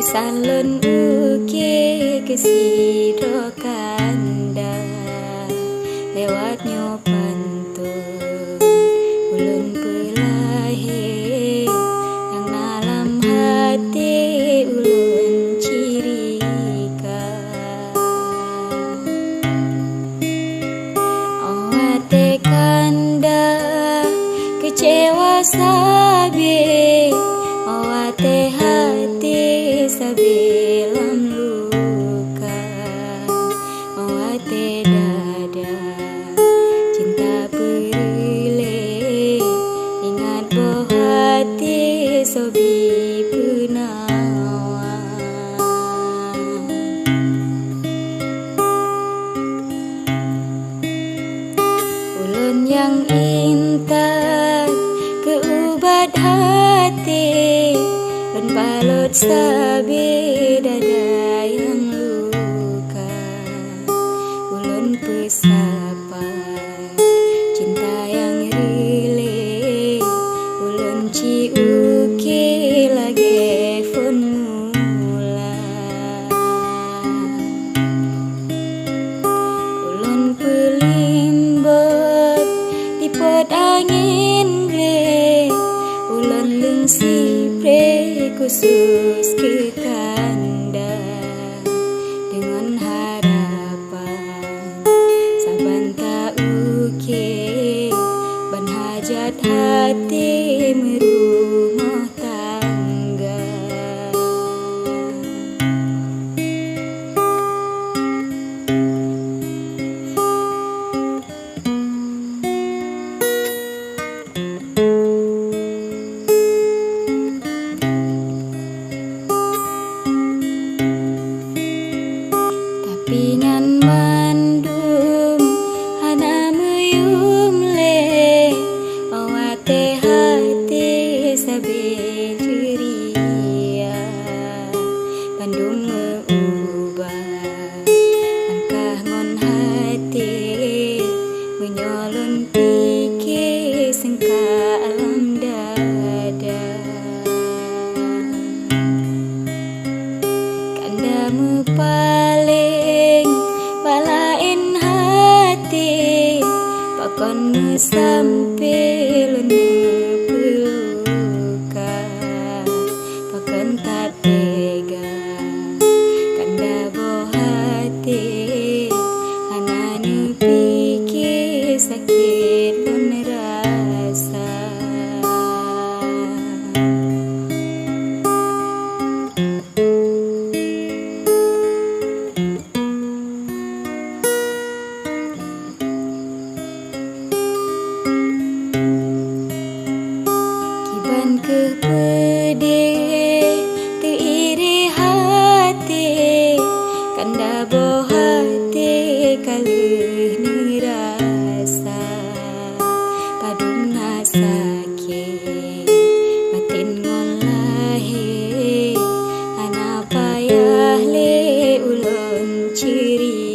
Salon uke kesidro kanda lewat nyopantun ulun pelahe yang dalam hati ulun cirika awate kanda kecewa sabi awate hati sabilam luka awate dada cinta berile ingat boh hati sobi penawa ulun yang intan keubat hati dan balut sabi dada yang luka ulun pesapat cinta yang rile ulun ciuki lagi pun mula ulun pelimbot di pot angin gre ulun lengsi khusus ke kanda dengan harapan saban tak uke ban hajat hati merumah tangga pingan mandum hana meyum le awate hati sabi ceria pandung mengubah langkah ngon hati menyolon pikir sengka alam dada kanda mepaling balain hati pakon sampai lune peluka pakon tak tega kanda boh hati anane pikir sakit lun rasa ke pedih teriri hati kanda boh hati kalih ni rasa padung sakit batin ngolahe ana payah le ulun ciri